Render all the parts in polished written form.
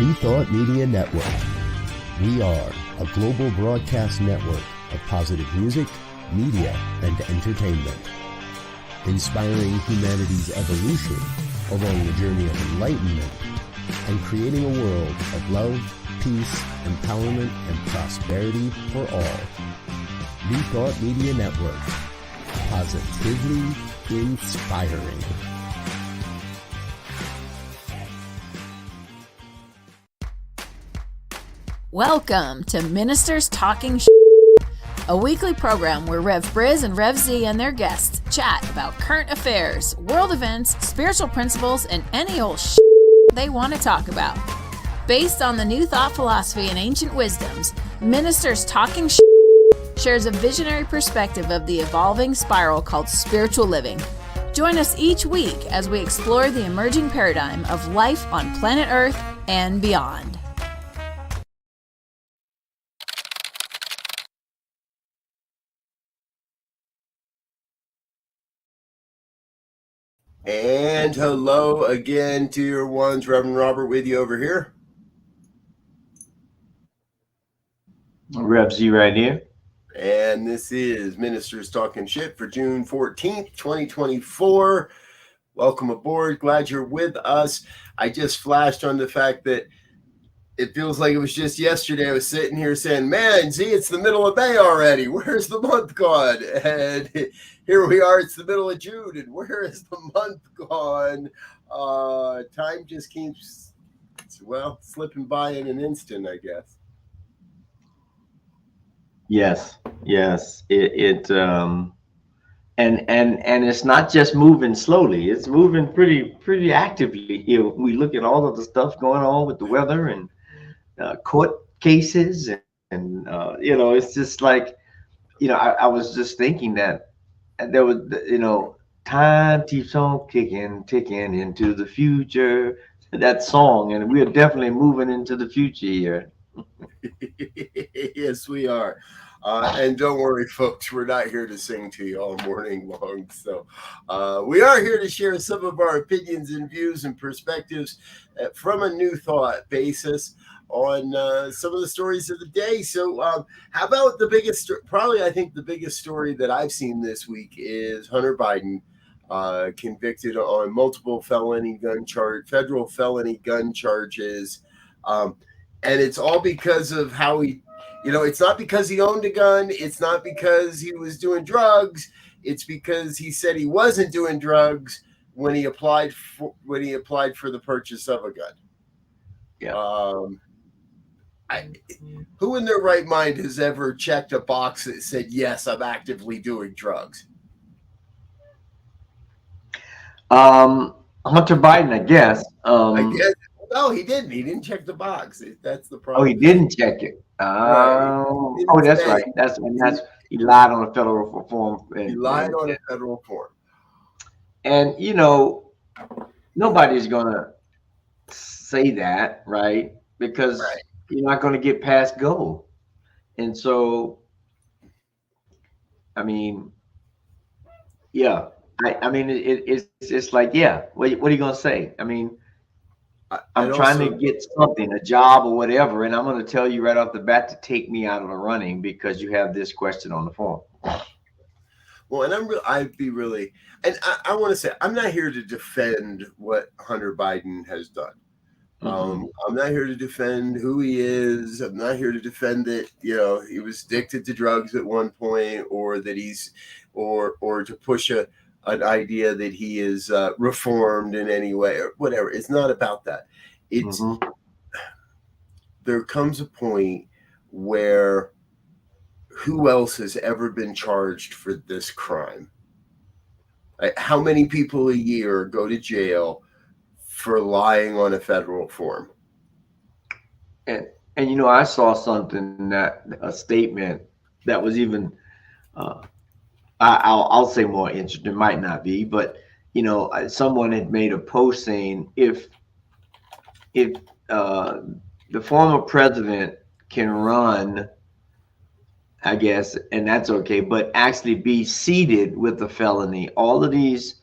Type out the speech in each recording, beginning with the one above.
New Thought Media Network. We are a global broadcast network of positive music, media, and entertainment, inspiring humanity's evolution along the journey of enlightenment and creating a world of love, peace, empowerment, and prosperity for all. New Thought Media Network. Positively inspiring. Welcome to Ministers Talking a weekly program where Rev Briz and Rev Z and their guests chat about current affairs, world events, spiritual principles, and any old they want to talk about. Based on the New Thought philosophy and ancient wisdoms, Ministers Talking shares a visionary perspective of the evolving spiral called spiritual living. Join us each week as we explore the emerging paradigm of life on planet Earth and beyond. And hello again to your ones, Reverend Robert with you over here. Rev Z right here. And this is Ministers Talking Shit for June 14th, 2024. Welcome aboard. Glad you're with us. I just flashed on the fact that it feels like it was just yesterday I was sitting here saying, man, Z, it's the middle of May already. Where's the month gone? And here we are. It's the middle of June. And where is the month gone? Time just keeps, slipping by in an instant, I guess. Yes. And it's not just moving slowly. It's moving pretty actively. We look at all of the stuff going on with the weather and court cases and it's just like, I was just thinking that there was, time keeps on ticking into the future, that song, and we're definitely moving into the future here. Yes, we are. And don't worry, folks, we're not here to sing to you all morning long. So we are here to share some of our opinions and views and perspectives from a New Thought basis on some of the stories of the day. So how about the biggest, I think the biggest story that I've seen this week is Hunter Biden convicted on multiple federal felony gun charges. And it's all because of how he, it's not because he owned a gun. It's not because he was doing drugs. It's because he said he wasn't doing drugs when he applied for the purchase of a gun. Yeah. Who in their right mind has ever checked a box that said, yes, I'm actively doing drugs? Hunter Biden, I guess. No, he didn't. He didn't check the box. That's the problem. Oh, he didn't check it. Right. Oh, that's right. He lied on a federal form. He lied on a federal form. And nobody's gonna say that, right? Because you're not gonna get past go. And so, I mean, yeah. It's like, yeah. What are you gonna say? I mean, I'm trying to get something, a job or whatever, and I'm going to tell you right off the bat to take me out of the running because you have this question on the form. Well, and I want to say, I'm not here to defend what Hunter Biden has done. I'm not here to defend who he is. I'm not here to defend that, he was addicted to drugs at one point, or that he's, or to push an idea that he is reformed in any way or whatever. It's not about that. It's there comes a point where who else has ever been charged for this crime? How many people a year go to jail for lying on a federal form? And I saw something, a statement that was even I'll say more interesting, might not be, but someone had made a post saying if the former president can run, I guess, and that's okay, but actually be seated with a felony, all of these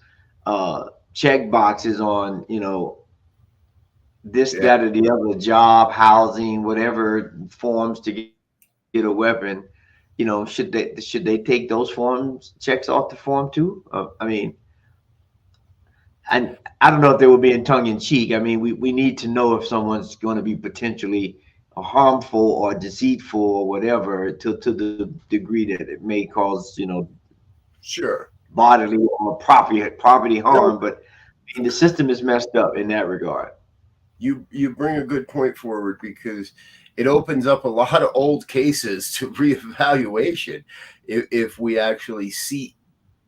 check boxes on this, that, or the other, job, housing, whatever forms to get a weapon, should they take those forms checks off the form too? I mean, and I don't know if they were being tongue in cheek. I mean, we need to know if someone's going to be potentially harmful or deceitful or whatever to the degree that it may cause, sure, bodily or property harm. But I mean, the system is messed up in that regard. You bring a good point forward, because it opens up a lot of old cases to reevaluation if we actually seat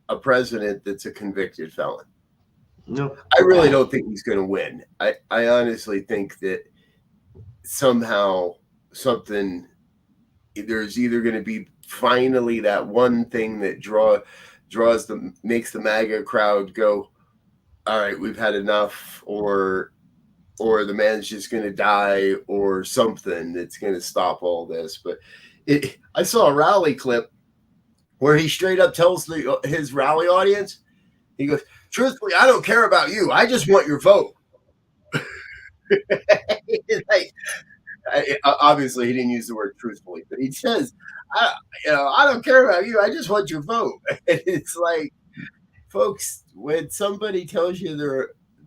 a president that's a convicted felon. No, I really don't think he's going to win. I honestly think that somehow there's either going to be finally that one thing that makes the MAGA crowd go, all right, we've had enough, or the man's just going to die, or something that's going to stop all this. But I saw a rally clip where he straight up tells his rally audience, he goes, truthfully, I don't care about you. I just want your vote. Obviously, he didn't use the word truthfully, but he says, I don't care about you. I just want your vote. And it's like, folks, when somebody tells you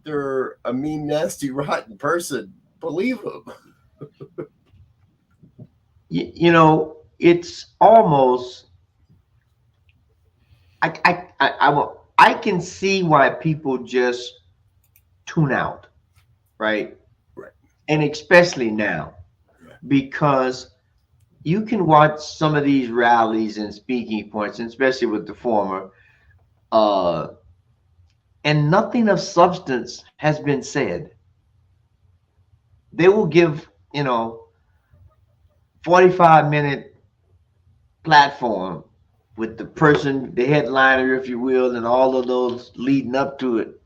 they're a mean, nasty, rotten person, believe them. It's almost, I can see why people just tune out, right? Right. And especially now, because you can watch some of these rallies and speaking points, and especially with the former, and nothing of substance has been said. They will give, 45-minute platform with the person, the headliner, if you will, and all of those leading up to it.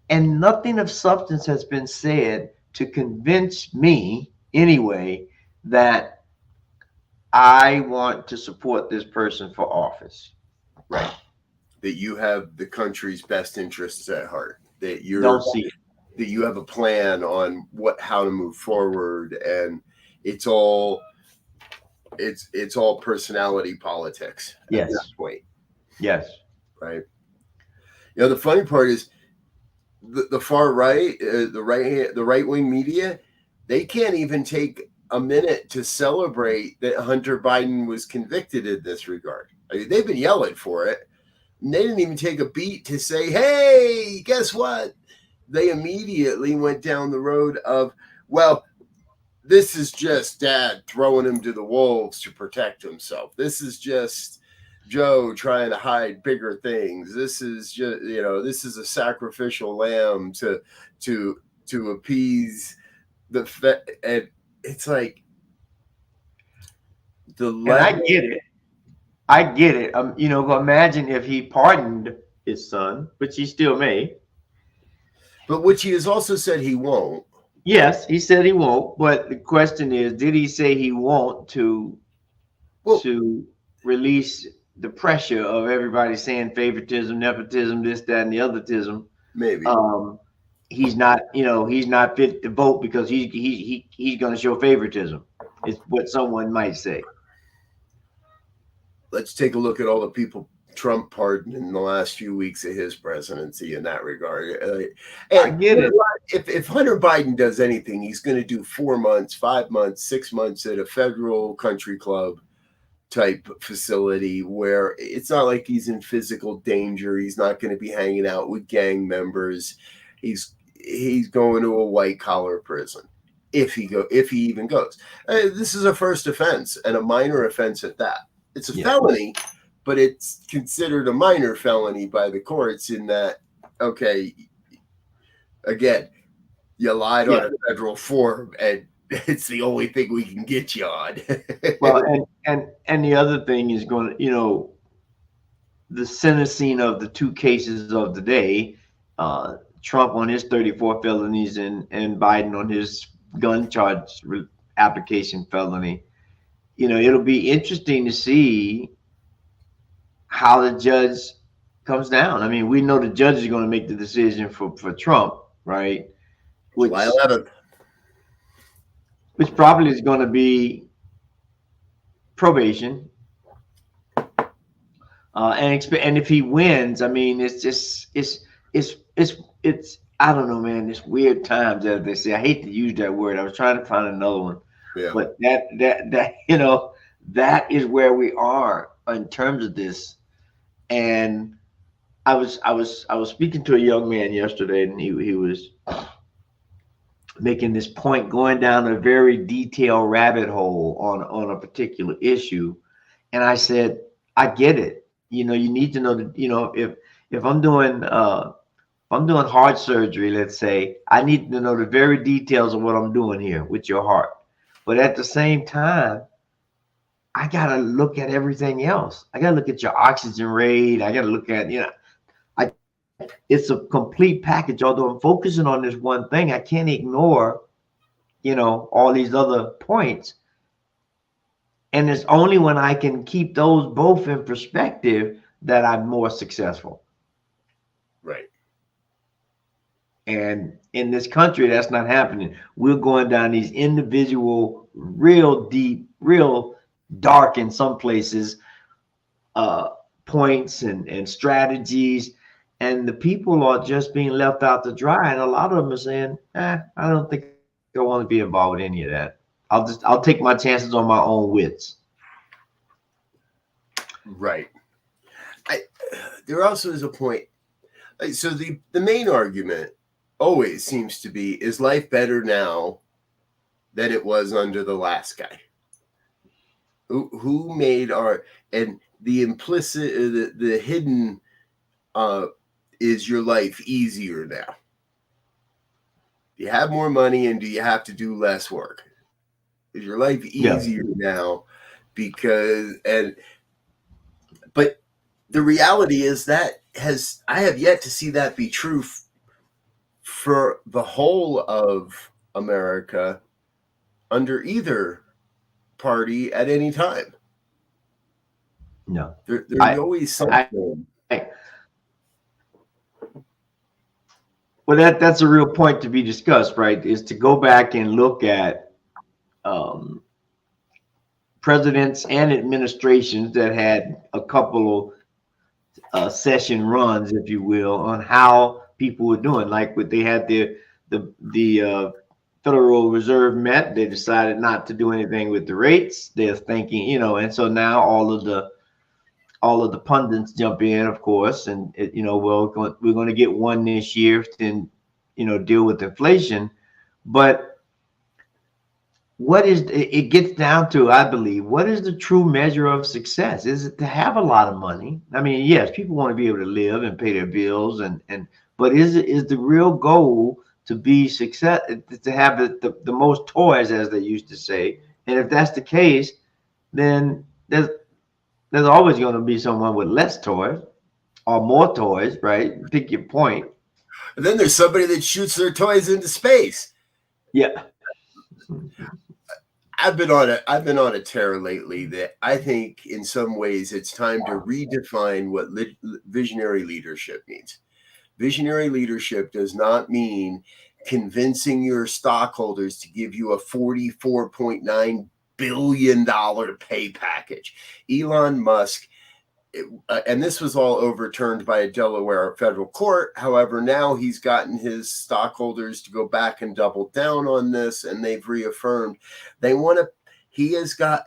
And nothing of substance has been said to convince me, anyway, that I want to support this person for office. Right. That you have the country's best interests at heart. That that you have a plan on how to move forward, and it's all personality politics at that point. Yes. Right. The funny part is the far right, the right wing media, they can't even take a minute to celebrate that Hunter Biden was convicted in this regard. I mean, they've been yelling for it. And they didn't even take a beat to say, hey, guess what? They immediately went down the road of, well, this is just dad throwing him to the wolves to protect himself. This is just Joe trying to hide bigger things. This is just, this is a sacrificial lamb to appease the and it's like and I get it. Imagine if he pardoned his son, which he still may. But which he has also said he won't. Yes, he said he won't. But the question is, did he say he won't to release the pressure of everybody saying favoritism, nepotism, this, that, and the othertism? Maybe. He's not fit to vote because he's going to show favoritism. Is what someone might say. Let's take a look at all the people Trump pardoned in the last few weeks of his presidency in that regard. I get it. If Hunter Biden does anything, he's going to do 4 months, 5 months, 6 months at a federal country club type facility where it's not like he's in physical danger. He's not going to be hanging out with gang members. He's going to a white collar prison if he even goes. This is a first offense, and a minor offense at that. It's a felony, but it's considered a minor felony by the courts in that, okay, again, you lied on a federal form, and it's the only thing we can get you on. Well, and the other thing is going to, the sentencing of the two cases of the day, Trump on his 34 felonies and Biden on his gun charge application felony. It'll be interesting to see how the judge comes down. I mean, we know the judge is going to make the decision for Trump, right? July 11th. which probably is going to be probation. And if he wins, I mean, it's just it's I don't know, man. It's weird times, as they say. I hate to use that word. I was trying to find another one, Yeah. but that that is where we are in terms of this. And I was speaking to a young man yesterday, and he was making this point, going down a very detailed rabbit hole on a particular issue. And I said, I get it. You need to know that, if I'm doing heart surgery, let's say, I need to know the very details of what I'm doing here with your heart. But at the same time, I gotta look at everything else. I gotta look at your oxygen rate. I gotta look at, it's a complete package. Although I'm focusing on this one thing, I can't ignore, all these other points. And it's only when I can keep those both in perspective that I'm more successful. Right. And in this country, that's not happening. We're going down these individual, real deep, real dark in some places, points and strategies. And the people are just being left out to dry. And a lot of them are saying, I don't think I want to be involved with any of that. I'll take my chances on my own wits. Right. There also is a point. So the main argument always seems to be, is life better now than it was under the last guy? Who made and the implicit, the hidden, is your life easier now? Do you have more money, and do you have to do less work? Is your life easier now? But the reality is that I have yet to see that be true for the whole of America under either party at any time. No, there's always something. Well, that's a real point to be discussed, right? Is to go back and look at presidents and administrations that had a couple of session runs, if you will, on how people were doing. Like what they had the Federal Reserve met, they decided not to do anything with the rates. They're thinking, and so now all of the pundits jump in, of course, and we're going to get one this year to deal with inflation. But what is it gets down to, I believe, what is the true measure of success? Is it to have a lot of money? I mean, yes, people want to be able to live and pay their bills, but is the real goal to be success, to have the most toys, as they used to say? And if that's the case, then there's always going to be someone with less toys or more toys, right? Pick your point. And then there's somebody that shoots their toys into space. Yeah. I've been on a tear lately that I think in some ways it's time to redefine what visionary leadership means. Visionary leadership does not mean convincing your stockholders to give you a $44.9 billion pay package. Elon Musk, and this was all overturned by a Delaware federal court. However, now he's gotten his stockholders to go back and double down on this, and they've reaffirmed he is going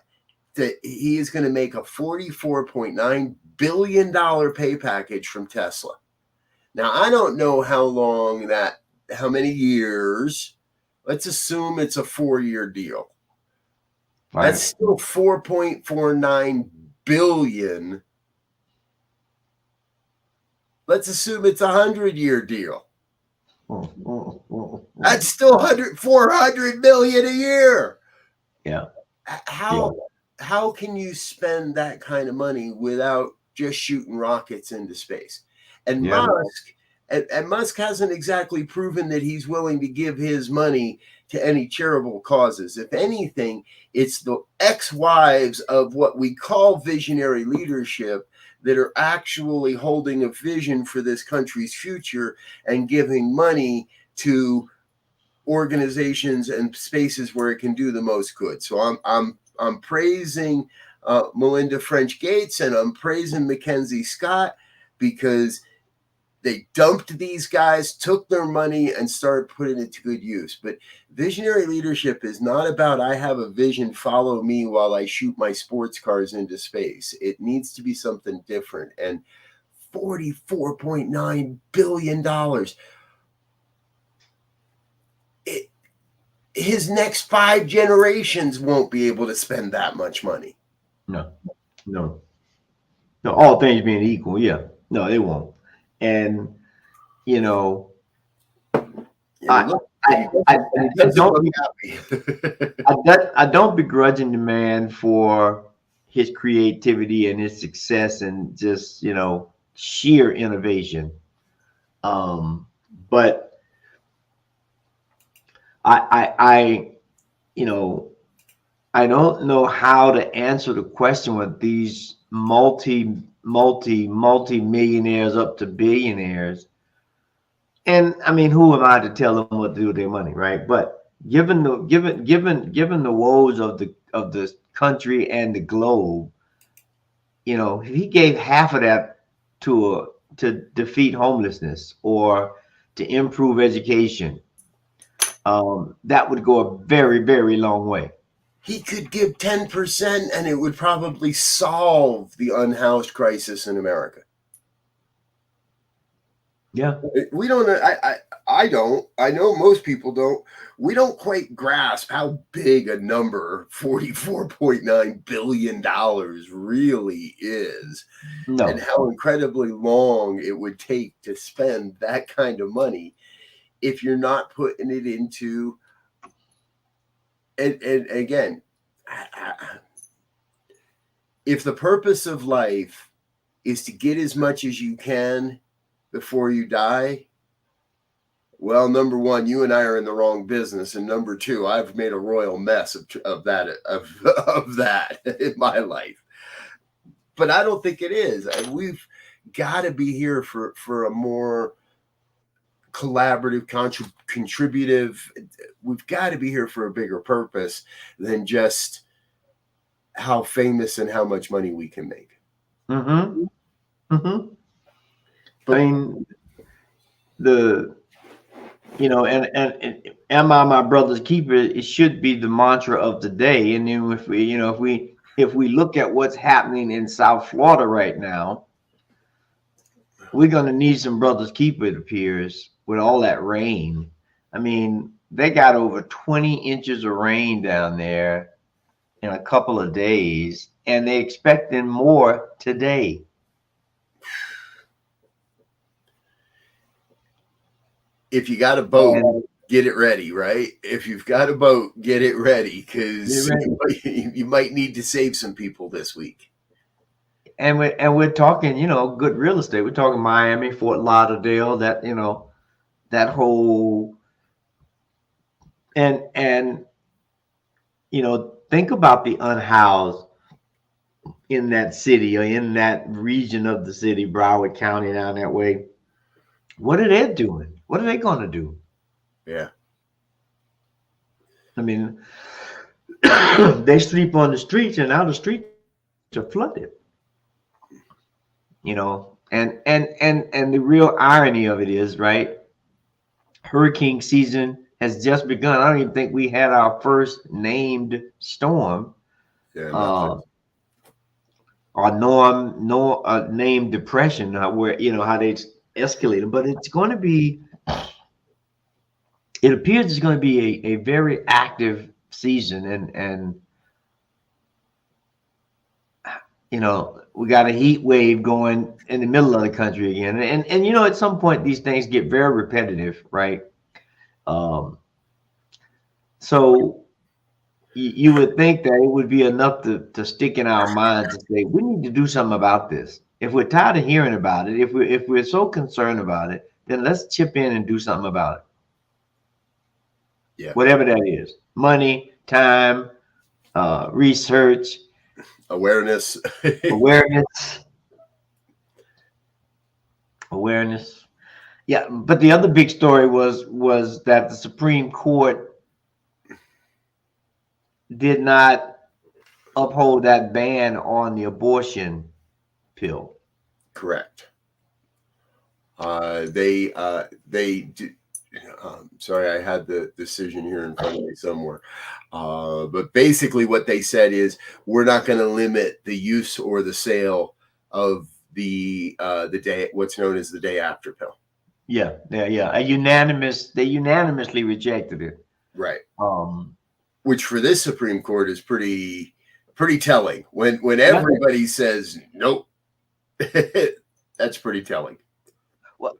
to make a $44.9 billion pay package from Tesla. Now, I don't know how many years. Let's assume it's a 4-year deal. Right. That's still $4.49 billion. Let's assume it's a 100-year deal. That's still $400 million a year. Yeah. How can you spend that kind of money without just shooting rockets into space? And Musk hasn't exactly proven that he's willing to give his money to any charitable causes. If anything, it's the ex-wives of what we call visionary leadership that are actually holding a vision for this country's future and giving money to organizations and spaces where it can do the most good. So I'm praising Melinda French Gates, and I'm praising Mackenzie Scott, because they dumped these guys, took their money, and started putting it to good use. But visionary leadership is not about, I have a vision, follow me while I shoot my sports cars into space. It needs to be something different. And $44.9 billion. His next 5 generations won't be able to spend that much money. No. All things being equal, yeah. No, they won't. And you know, I don't begrudge the man for his creativity and his success and just, you know, sheer innovation. But I you know, I don't know how to answer the question with these multi-millionaires up to billionaires. And I mean, who am I to tell them what to do with their money, right? But given the woes of the country and the globe, you know, if he gave half of that to defeat homelessness or to improve education, that would go a very, very long way. He could give 10% and it would probably solve the unhoused crisis in America. Yeah. We don't, I don't, I know most people don't, we don't quite grasp how big a number $44.9 billion really is. No. And how incredibly long it would take to spend that kind of money if you're not putting it into, and again, if the purpose of life is to get as much as you can before you die, well, number one, you and I are in the wrong business, and number two, I've made a royal mess of that in my life. But I don't think it is. We've got to be here for a more collaborative, contributive. We've got to be here for a bigger purpose than just how famous and how much money we can make. Mm-hmm. Mm-hmm. But, I mean, and am I my brother's keeper? It should be the mantra of the day. And then if we look at what's happening in South Florida right now, we're gonna need some brother's keeper, it appears, with all that rain. I mean, they got over 20 inches of rain down there in a couple of days, and they're expecting more today. If you got a boat, get it ready, right? If you've got a boat, get it ready, because you might need to save some people this week. And we're talking, good real estate. We're talking Miami, Fort Lauderdale, that whole, and think about the unhoused in that city or in that region of the city, Broward County down that way. What are they doing? What are they going to do? Yeah. I mean, they sleep on the streets, and now the streets are flooded. And the real irony of it is, right? Hurricane season has just begun. I don't even think we had our first named storm. Yeah. Or named depression, where how they escalated. But it's going to be. It appears it's going to be a very active season, and we got a heat wave going in the middle of the country again, and at some point these things get very repetitive, right? So you would think that it would be enough to stick in our minds and say we need to do something about this. If we're tired of hearing about it, if we're so concerned about it, then let's chip in and do something about it. Yeah. Whatever that is, money, time, research, awareness. Yeah, but the other big story was that the Supreme Court did not uphold that ban on the abortion pill. Correct. They did. Sorry, I had the decision here in front of me somewhere. But basically, what they said is we're not going to limit the use or the sale of the day, what's known as the day after pill. Yeah. They unanimously rejected it. Right. Which for this Supreme Court is pretty telling. When everybody says nope, that's pretty telling. Well,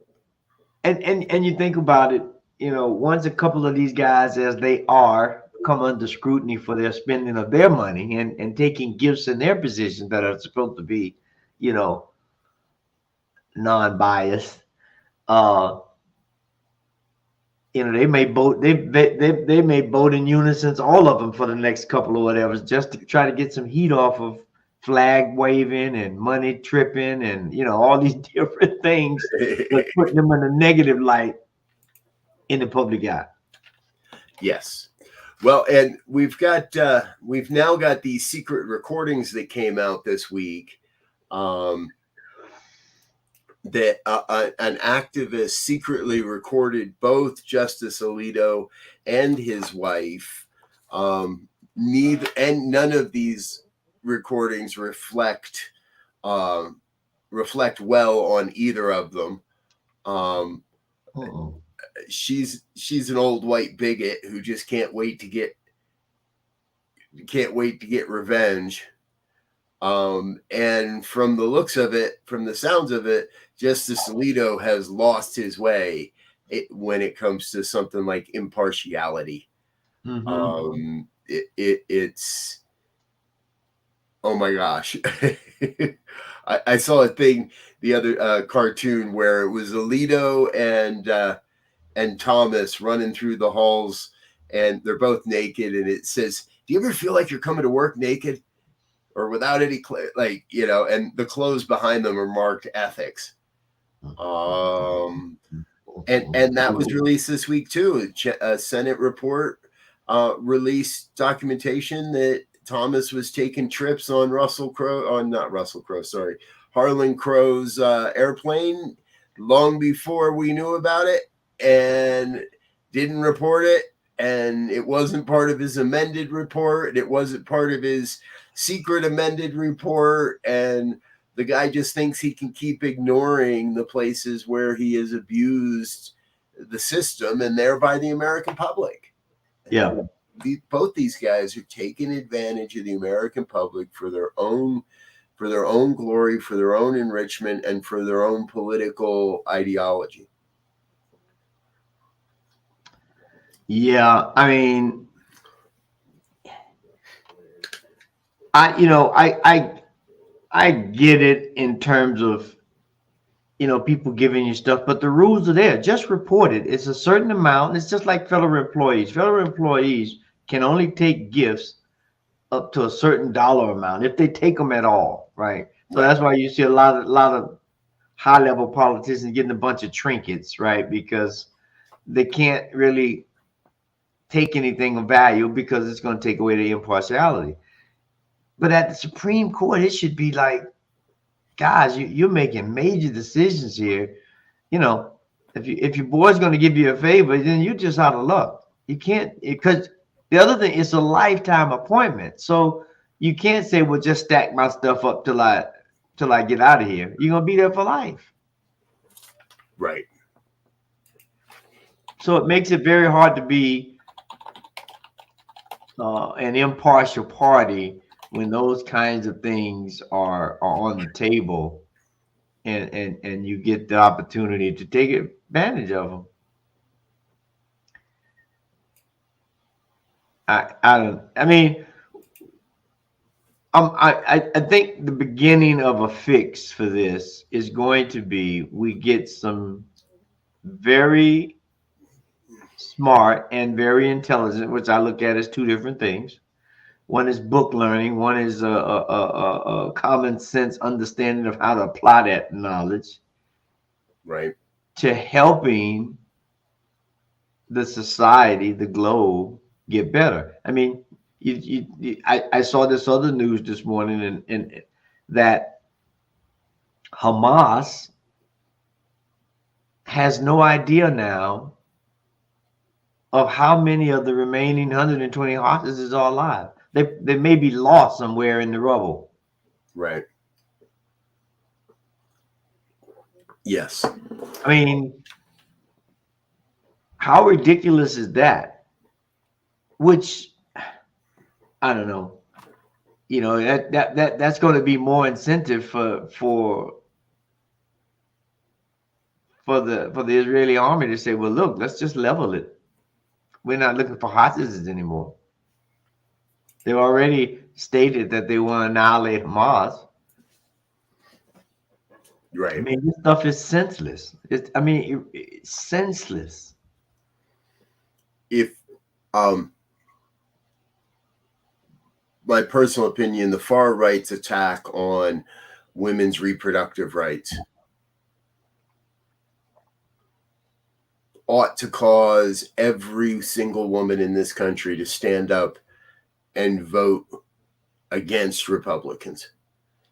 and you think about it, once a couple of these guys, as they are, come under scrutiny for their spending of their money and taking gifts in their positions that are supposed to be, non-biased, they may vote. They may vote in unison, all of them, for the next couple of whatever, just to try to get some heat off of flag waving and money tripping and all these different things, but putting them in a negative light in the public eye. Yes. Well, and we've now got these secret recordings that came out this week. That an activist secretly recorded both Justice Alito and his wife. None of these recordings reflect well on either of them. She's an old white bigot who just can't wait to get revenge. And from the looks of it, from the sounds of it, Justice Alito has lost his way when it comes to something like impartiality. Mm-hmm. It's oh my gosh. I saw a thing, the other cartoon, where it was Alito and Thomas running through the halls, and they're both naked, and it says, "Do you ever feel like you're coming to work naked or without any and the clothes behind them are marked ethics." And that was released this week too. A Senate report released documentation that Thomas was taking trips on Harlan Crow's airplane long before we knew about it, and didn't report it. And it wasn't part of his amended report. It wasn't part of his secret amended report. And the guy just thinks he can keep ignoring the places where he has abused the system and thereby the American public. Yeah. Both these guys are taking advantage of the American public for their own glory, for their own enrichment, and for their own political ideology. Yeah, I mean, I get it in terms of people giving you stuff, but the rules are there. Just report it. It's a certain amount. It's just like federal employees. Federal employees can only take gifts up to a certain dollar amount if they take them at all, right? So that's why you see a lot of high level politicians getting a bunch of trinkets, right? Because they can't really take anything of value because it's going to take away the impartiality. But at the Supreme Court, it should be like, guys, you're making major decisions here. If your boy's going to give you a favor, then you're just out of luck. You can't, because the other thing, it's a lifetime appointment. So you can't say, well, just stack my stuff up till I get out of here. You're going to be there for life. Right. So it makes it very hard to be an impartial party when those kinds of things are on the table, and you get the opportunity to take advantage of them. I think the beginning of a fix for this is going to be we get some very smart and very intelligent, which I look at as two different things. One is book learning. One is a common sense understanding of how to apply that knowledge. Right. to helping the society, the globe, get better. I mean, I saw this other news this morning, and that Hamas has no idea now of how many of the remaining 120 hostages are alive. They may be lost somewhere in the rubble. Right. Yes. I mean, how ridiculous is that? Which, I don't know. You know, that's going to be more incentive for the Israeli army to say, well, look, let's just level it. We're not looking for hostages anymore. They've already stated that they want to annihilate Hamas. Right. I mean, this stuff is senseless. It's senseless. If my personal opinion, the far right's attack on women's reproductive rights ought to cause every single woman in this country to stand up and vote against Republicans.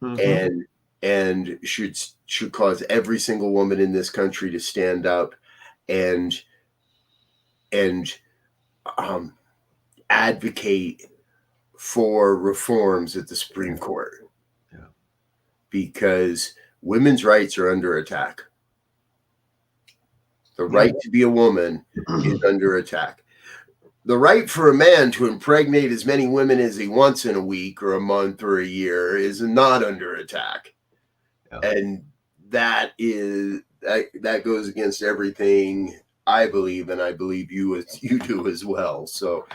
Mm-hmm. And should cause every single woman in this country to stand up and advocate for reforms at the Supreme Court. Yeah. Because women's rights are under attack. The right to be a woman is under attack. The right for a man to impregnate as many women as he wants in a week or a month or a year is not under attack. Yeah. And that goes against everything I believe, and I believe you do as well. So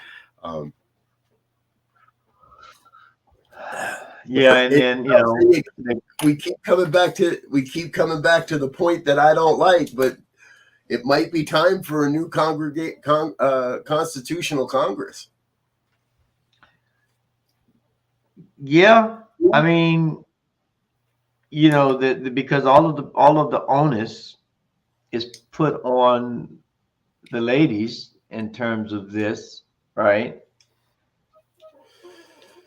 yeah, and then we keep coming back to the point that I don't like, but it might be time for a new constitutional Congress. Yeah, I mean, because all of the onus is put on the ladies in terms of this, right?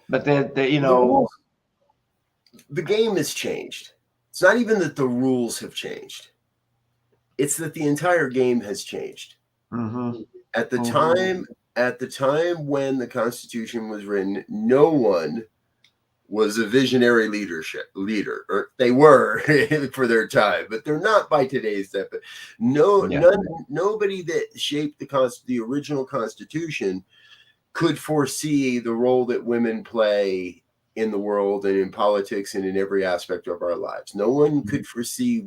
But the game has changed. It's not even that the rules have changed. It's that the entire game has changed. Mm-hmm. At the time when the Constitution was written, no one was a visionary leader, or they were for their time, but they're not by today's step. Nobody that shaped the original Constitution could foresee the role that women play in the world and in politics and in every aspect of our lives. No one could foresee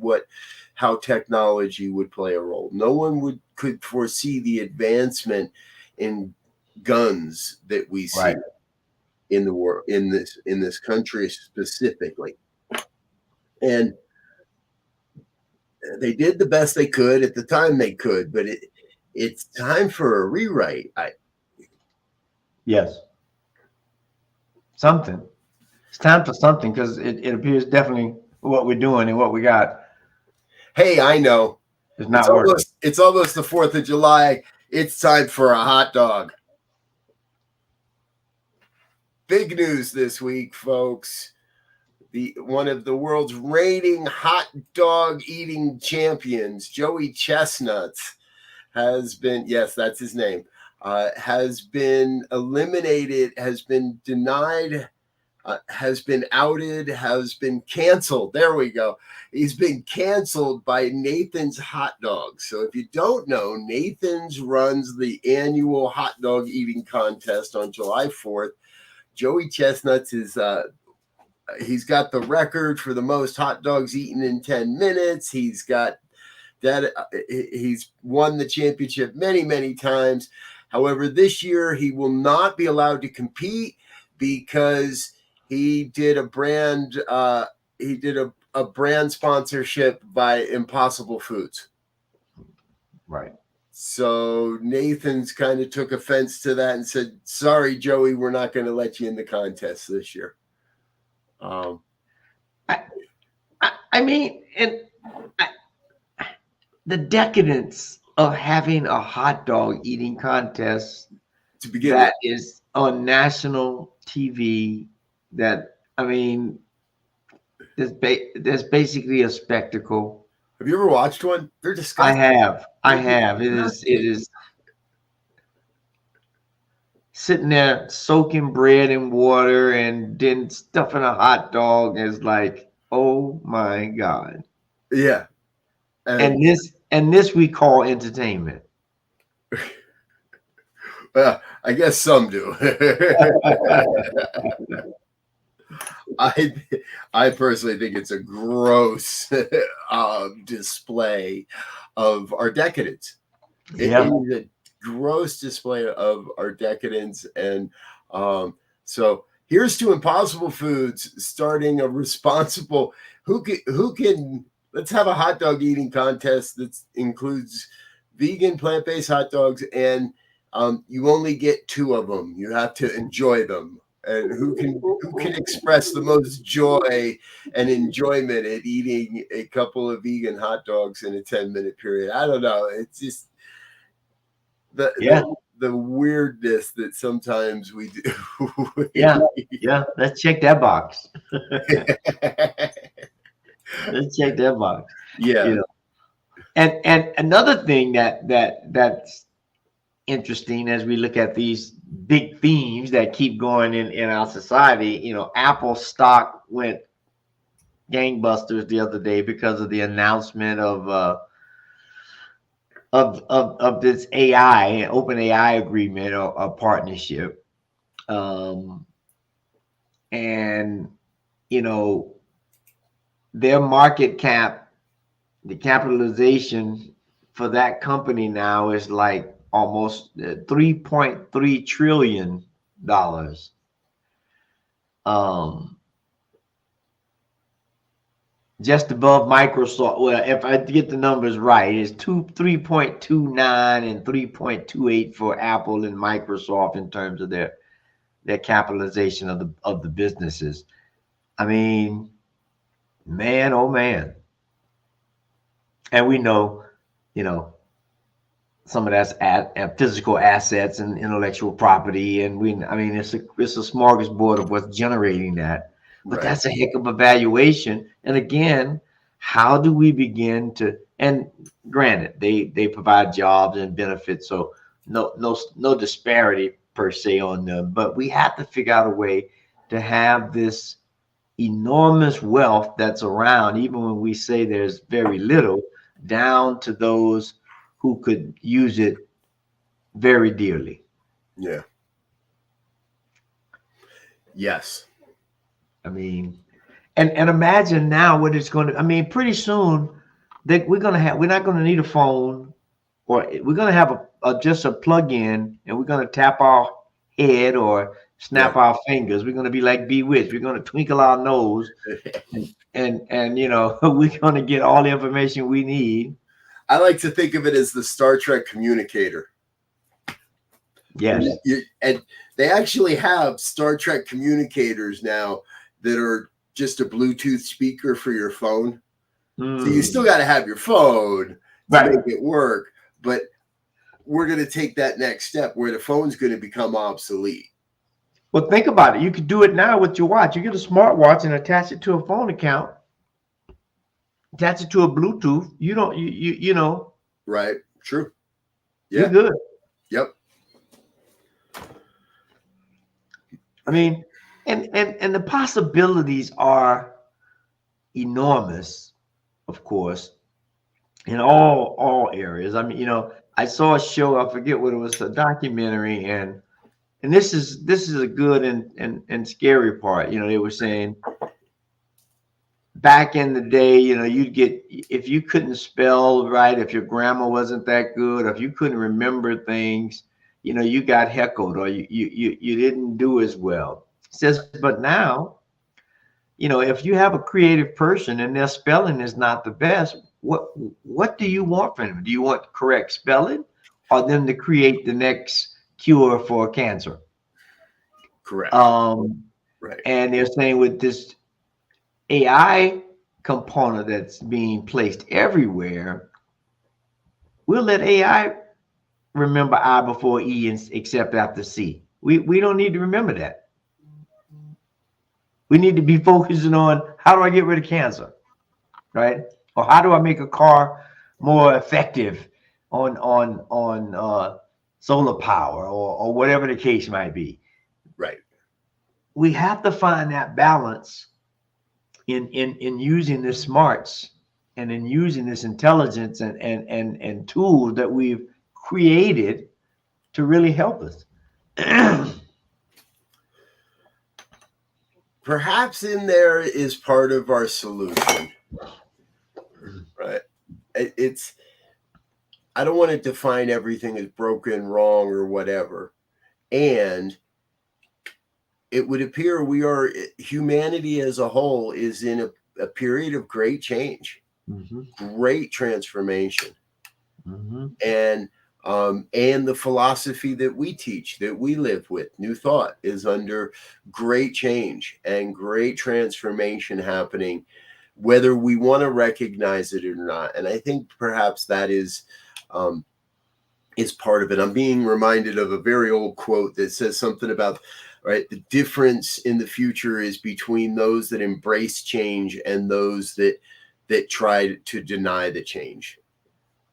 how technology would play a role. No one could foresee the advancement in guns that we see in the world, in this country specifically. And they did the best they could at the time they could, but it's time for a rewrite. Yes. Something. It's time for something, because it appears definitely what we're doing and what we got. Hey, I know. It's not working. It's almost the 4th of July. It's time for a hot dog. Big news this week, folks. One of the world's reigning hot dog eating champions, Joey Chestnuts, has been, yes, that's his name, has been eliminated, has been denied, has been outed, has been canceled. There we go. He's been canceled by Nathan's Hot Dogs. So if you don't know, Nathan's runs the annual hot dog eating contest on July 4th. Joey Chestnuts is he's got the record for the most hot dogs eaten in 10 minutes. He's got that. He's won the championship many, many times. However, this year he will not be allowed to compete because he did a brand brand sponsorship by Impossible Foods. Right. So Nathan's kind of took offense to that and said, "Sorry, Joey, we're not going to let you in the contest this year." I mean, and the decadence of having a hot dog eating contest To begin that is on national TV. That, I mean, there's basically a spectacle. have you ever watched one? They're I disgusting. have. It is sitting there soaking bread in water and then stuffing a hot dog is like, oh my God. Yeah. And this we call entertainment. Well, I guess some do. I personally think it's a gross display of our decadence. Yeah. It is a gross display of our decadence, and so here's to Impossible Foods starting a responsible. Who can let's have a hot dog eating contest that includes vegan plant-based hot dogs, and you only get 2 of them. You have to enjoy them. And who can express the most joy and enjoyment at eating a couple of vegan hot dogs in a 10-minute period? I don't know. It's just the weirdness that sometimes we do. Yeah. Let's check that box. Let's check that box. Yeah. You know? And another thing that's interesting as we look at these big themes that keep going in our society, you know, Apple stock went gangbusters the other day because of the announcement of this AI, open AI agreement or a partnership. And, you know, their market cap, the capitalization for that company now is like almost $3.3 trillion. Just above Microsoft. Well, if I get the numbers right, it's 3.29 and 3.28 for Apple and Microsoft in terms of their capitalization of the businesses. I mean, man, oh man. And we know, you know, some of that's physical assets and intellectual property, and it's a smorgasbord of what's generating that. But that's a heck of a valuation. And again, how do we begin to? And granted, they provide jobs and benefits, so no disparity per se on them. But we have to figure out a way to have this enormous wealth that's around, even when we say there's very little, down to those who could use it very dearly. Yeah. Yes. I mean, and imagine now what it's going to. I mean, pretty soon that we're not going to need a phone, or we're going to have just a plug-in, and we're going to tap our head or snap our fingers. We're going to be like Bewitched. We're going to twinkle our nose, and you know, we're going to get all the information we need. I like to think of it as the Star Trek communicator. Yes. And they actually have Star Trek communicators now that are just a Bluetooth speaker for your phone. So you still got to have your phone to make it work. But we're going to take that next step where the phone's going to become obsolete. Well, think about it. You could do it now with your watch. You get a smartwatch and attach it to a phone account. Attach it to a Bluetooth. You know. Right. True. Yeah. You're good. Yep. I mean, and the possibilities are enormous, of course, in all areas. I mean, you know, I saw a show, I forget what it was, a documentary, and this is a good and scary part. You know, they were saying back in the day, you know, you'd get, if you couldn't spell right, if your grammar wasn't that good, or if you couldn't remember things, you know, you got heckled, or you didn't do as well. It says, but now, you know, if you have a creative person and their spelling is not the best, what do you want from them? Do you want correct spelling, or them to create the next cure for cancer? Correct. Right. And they're saying with this AI component that's being placed everywhere, We'll let AI remember I before E and except after C. We don't need to remember that. We need to be focusing on how do I get rid of cancer, right? Or how do I make a car more effective on solar power or whatever the case might be. Right. We have to find that balance in using the smarts and in using this intelligence and tools that we've created to really help us. Perhaps in there is part of our solution, right? It's, I don't want to define everything as broken, wrong, or whatever. And it would appear humanity as a whole is in a period of great change, great transformation. And the philosophy that we teach, that we live with, New Thought, is under great change and great transformation happening, whether we want to recognize it or not. And I think perhaps that is part of it. I'm being reminded of a very old quote that says something about, right, the difference in the future is between those that embrace change and those that try to deny the change.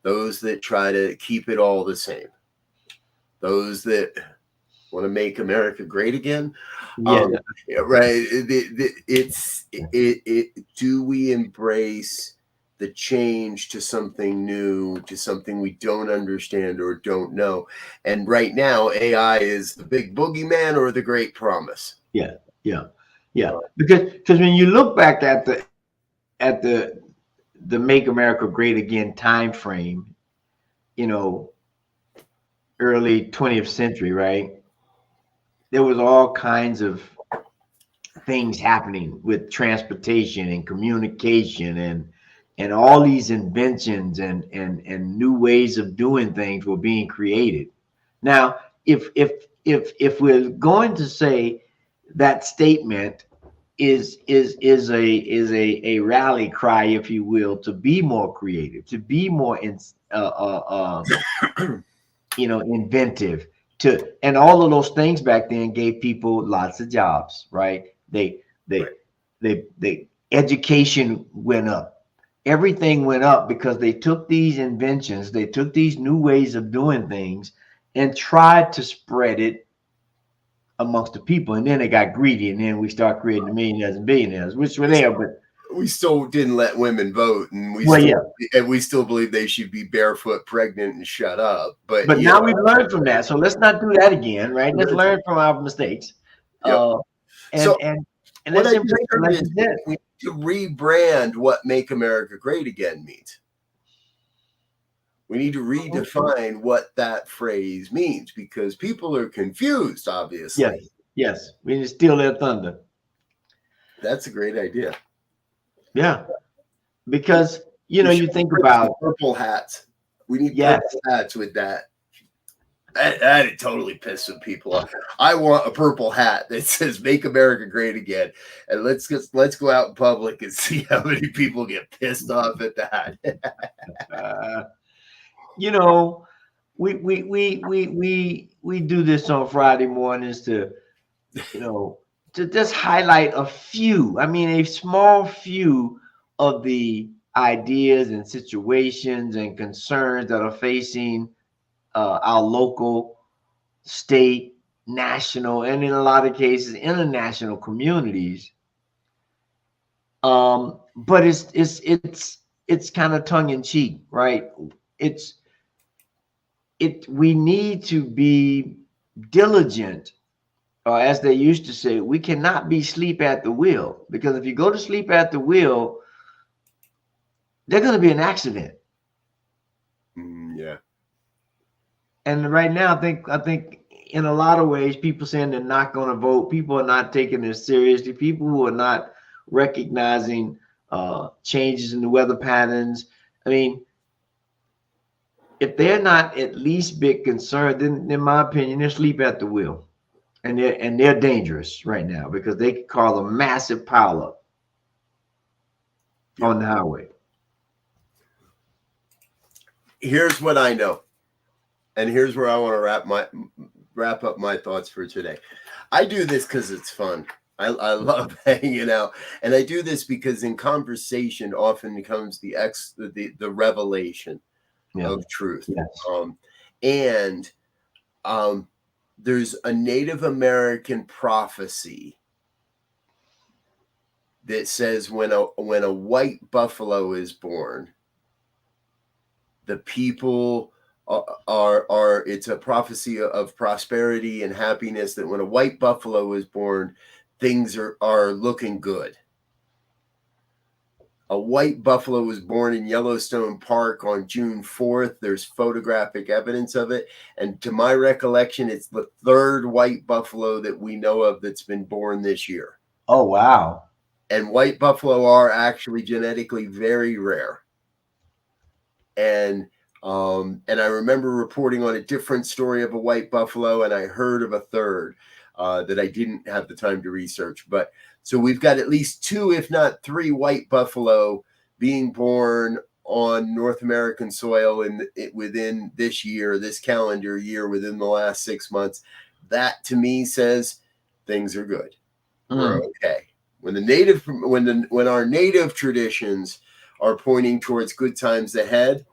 Those that try to keep it all the same. Those that want to make America great again. Yeah. Right. Do we embrace the change to something new, to something we don't understand or don't know? And right now, AI is the big boogeyman or the great promise. Yeah. Because when you look back at the Make America Great Again time frame, early 20th century, right? There was all kinds of things happening with transportation and communication and all these inventions and new ways of doing things were being created. Now, if we're going to say that statement is a rally cry, if you will, to be more creative, to be more inventive, and all of those things back then gave people lots of jobs, right? They education went up, everything went up because they took these inventions, they took these new ways of doing things and tried to spread it amongst the people, and then they got greedy, and then we start creating the millionaires and billionaires, which were there, but we still didn't let women vote, and we still believe they should be barefoot, pregnant, and shut up. But now we've learned from that, so let's not do that again, right? Let's learn from our mistakes. Yep. And let's embrace it like you said. We need to rebrand what "Make America Great Again" means. We need to redefine what that phrase means because people are confused, obviously. Yes. We need to steal their thunder. That's a great idea. Yeah. Because, you think about purple hats. We need purple hats with that. That totally pissed some people off. I want a purple hat that says "Make America Great Again," and let's go out in public and see how many people get pissed off at that. We do this on Friday mornings to just highlight a few. I mean, a small few of the ideas and situations and concerns that are facing our local, state, national, and in a lot of cases, international communities. But it's kind of tongue in cheek, right? We need to be diligent, or as they used to say, we cannot be asleep at the wheel, because if you go to sleep at the wheel, there's going to be an accident. Yeah. And right now, I think in a lot of ways, people saying they're not going to vote, people are not taking this seriously, people who are not recognizing changes in the weather patterns. I mean, if they're not at least bit concerned, then in my opinion, they're asleep at the wheel. And they're dangerous right now because they could cause a massive pileup on the highway. here's what I know, and here's where I want to wrap up my thoughts for today. I do this because it's fun. I love hanging out, and I do this because in conversation often comes the revelation of truth. Yes. There's a Native American prophecy that says when a white buffalo is born, the people are it's a prophecy of prosperity and happiness, that when a white buffalo is born, things are looking good. A white buffalo was born in Yellowstone Park on June 4th. There's photographic evidence of it. And to my recollection, it's the third white buffalo that we know of that's been born this year. Oh, wow. And white buffalo are actually genetically very rare. And I remember reporting on a different story of a white buffalo, and I heard of a third that I didn't have the time to research. But so we've got at least 2, if not 3 white buffalo being born on North American soil within this year, this calendar year, within the last 6 months. That to me says things are good. We're okay. When our native traditions are pointing towards good times ahead,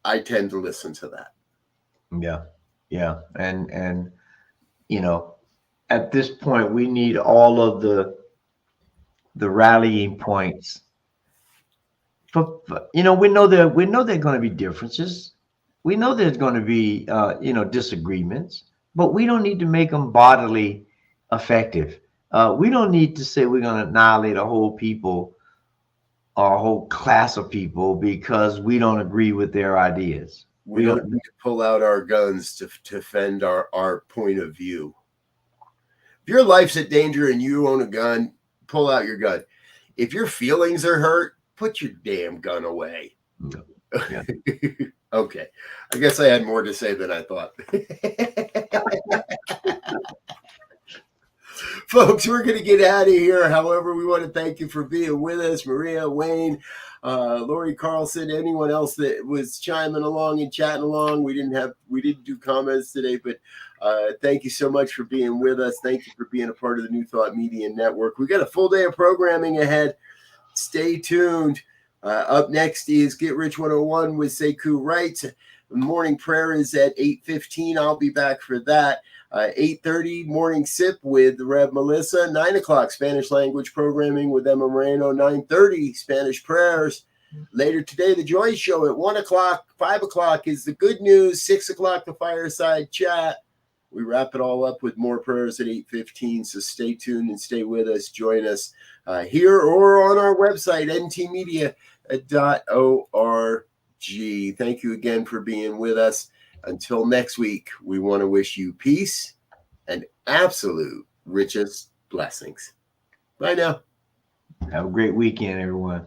I tend to listen to that. Yeah. And at this point, we need all of the rallying points. But we know there are going to be differences. We know there's going to be disagreements, but we don't need to make them bodily effective. We don't need to say we're going to annihilate a whole people or a whole class of people because we don't agree with their ideas. We don't need to pull out our guns to defend our point of view. If your life's in danger and you own a gun, pull out your gun. If your feelings are hurt, put your damn gun away. Yeah. Okay. I guess I had more to say than I thought. Folks, we're going to get out of here. However, we want to thank you for being with us. Maria, Wayne, Lori Carlson, anyone else that was chiming along and chatting along. We didn't do comments today, but thank you so much for being with us. Thank you for being a part of the New Thought Media Network. We got a full day of programming ahead. Stay tuned. Up next is Get Rich 101 with Sekou Wright. The morning prayer is at 8:15. I'll be back for that. 8:30 morning sip with Rev Melissa. 9 o'clock Spanish language programming with Emma Moreno. 9:30 Spanish prayers. Later today, the Joy Show at 1 o'clock. 5 o'clock is the good news. 6 o'clock, the fireside chat. We wrap it all up with more prayers at 8:15. So stay tuned and stay with us. Join us here or on our website, ntmedia.org. Thank you again for being with us. Until next week, we want to wish you peace and absolute richest blessings. Bye now. Have a great weekend, everyone.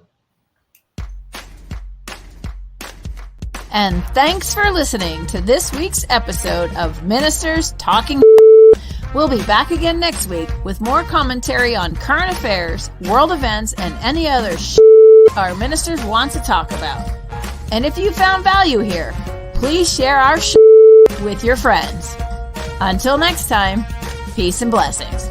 And thanks for listening to this week's episode of Ministers Talking. We'll be back again next week with more commentary on current affairs, world events, and any other our ministers want to talk about. And if you found value here, please share our with your friends. Until next time, peace and blessings.